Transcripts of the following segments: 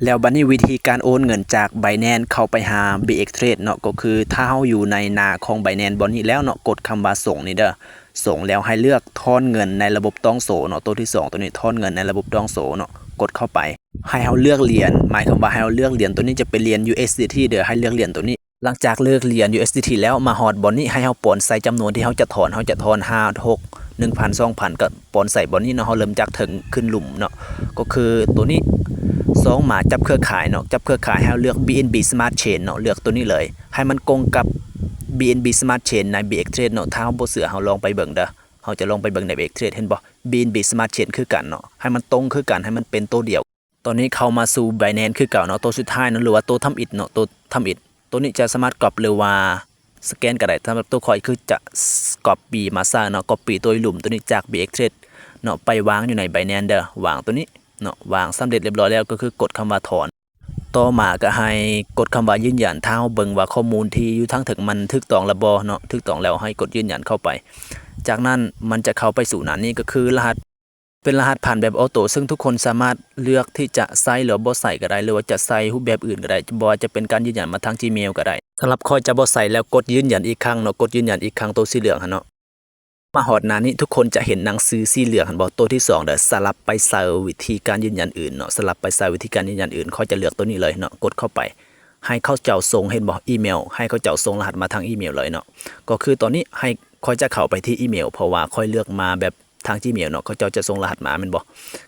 แล้วบัดนี้วิธีการโอนเงินจาก Binance เข้าไปหา BX Trade เนาะก็คือถ้าเฮาอยู่ในหน้าของ Binance บ่นี้แล้วเนาะกดคำว่าส่งนี่เด้อส่งแล้วให้เลือกถอนเงินในระบบต้องโสเนาะตัวที่2ตัวนี้ถอนเงินในระบบต้องโสเนาะกดเข้าไปให้เฮาเลือกเหรียญหมายความว่าให้เฮาเลือกเหรียญตัวนี้จะเป็นเหรียญ USDT เด้อให้เลือกเหรียญตัวนี้หลังจากเลือกเหรียญ USDT แล้วมาฮอดบ่นี้ให้เฮาปอนใส่จำนวนที่เฮาจะถอน5 6 1,000 2,000ก็ปอนใส่บ่นี้เนาะเฮาเริ่มจากถึงขึ้นหลุมเนาะก็คือตัวนี้2มาจับเครือข่ายเนาะจับเครือข่ายให้เลือก BNB Smart Chain เนาะเลือกตัวนี้เลยให้มันกงกับ BNB Smart Chain ใน BX Trade เนาะถ้าเฮาบ่เชื่อเฮาลองไปเบิ่งเด้อเฮาจะลองไปเบิ่งใน BX Trade เห็นบ่ BNB Smart Chain คือกันเนาะให้มันตรงคือกันให้มันเป็นตัวเดียวตอนนี้เข้ามาสู่ Binance คือเก่าเนาะตัวสุดท้ายเนาะหรือว่าตัวทำอิฐเนาะตัวทำอิฐตัวนี้จะสามารถก๊อปหรือว่าสแกนก็ได้สำหรับตัวคอยคือจะก๊อปปี้มาซะเนาะก๊อปปี้ตัวหลุมตัวนี้จาก BX Trade เนาะไปวางอยู่ใน Binance เด้อวางตัวนี้เนาะวางสำเร็จเรียบร้อยแล้วก็คือกดคำว่าถอนต่อมาก็ให้กดคำว่ายืนยันถ้าเฮาเบิ่งว่าข้อมูลที่อยู่ทางถึงมันถูกต้องแล้วบ่เนาะถูกต้องแล้วให้กดยืนยันเข้าไปจากนั้นมันจะเข้าไปสู่หน้านี้ก็คือรหัสเป็นรหัสผ่านแบบออโต้ซึ่งทุกคนสามารถเลือกที่จะใส่หรือบ่ใส่ก็ได้หรือว่าจะใส่รูปแบบอื่นก็ได้บ่ว่าจะเป็นการยืนยันมาทาง Gmail ก็ได้สำหรับคอยจะบ่ใส่แล้วกดยืนยันอีกครั้งเนาะกดยืนยันอีกครั้งตัวสีเหลืองหั่นเนาะมาฮอดหน้านี้ทุกคนจะเห็นหนังสือสีเหลืองหั่นบ่ตัวที่2เด้อสลับไปใส่วิธีการยืนยันอื่นเนาะสลับไปใส่วิธีการยืนยันอื่นคอยจะเลือกตัวนี้เลยเนาะกดเข้าไปให้เขาเจ้าส่งเห็นบ่อีเมลให้เขาเจ้าส่งรหัสมาทางอีเมลเลยเนาะก็คือตอนนี้ให้คอยจะเข้าไปที่อีเมลเพราะว่าคอยเลือกมาแบบทาง Gmail เนาะเขาเจ้าจะส่งรหัสมาแม่นบ่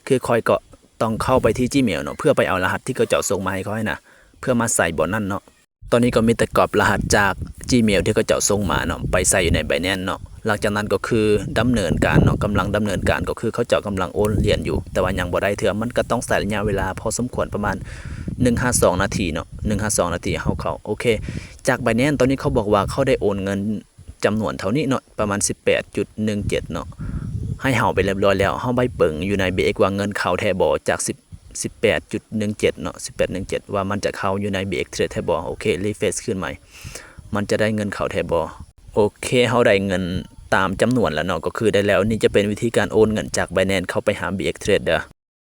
คือคอยก็ต้องเข้าไปที่ Gmail เนาะเพื่อไปเอารหัสที่เขาเจ้าส่งมาให้เขาให้นะเพื่อมาใส่บ่นั่นเนาะตอนนี้ก็มีแต่กรอบรหัสจาก Gmail ที่เขาเจ้าส่งมาเนาะไปใส่อยู่ใน Binance เนาะหลังจากนั้นก็คือดำเนินการเนาะกำลังดำเนินการก็คือเขาเจ้ากำลังโอนเหรียญอยู่แต่ว่ายังบ่ได้เทื่อมันก็ต้องใส่ระยะเวลาพอสมควรประมาณ152นาทีเนาะ152นาทีเข้าโอเคจาก Binance ตอนนี้เขาบอกว่าเขาได้โอนเงินจำนวนเท่านี้เนาะประมาณ 18.17 เนาะให้เฮาไปเรียบร้อยแล้วเฮาใบเปิงอยู่ใน BX ว่าเงินเข้าแท้บ่จาก18.17 เนาะ18.17ว่ามันจะเข้าอยู่ใน BX Trade แท้บ่โอเครีเฟรชขึ้นใหม่มันจะได้เงินเข้าแท้บ่โอเคเฮาได้เงินตามจำนวนแล้วเนาะก็คือได้แล้วนี่จะเป็นวิธีการโอนเงินจาก Binance เข้าไปหา BX Trade เด้อ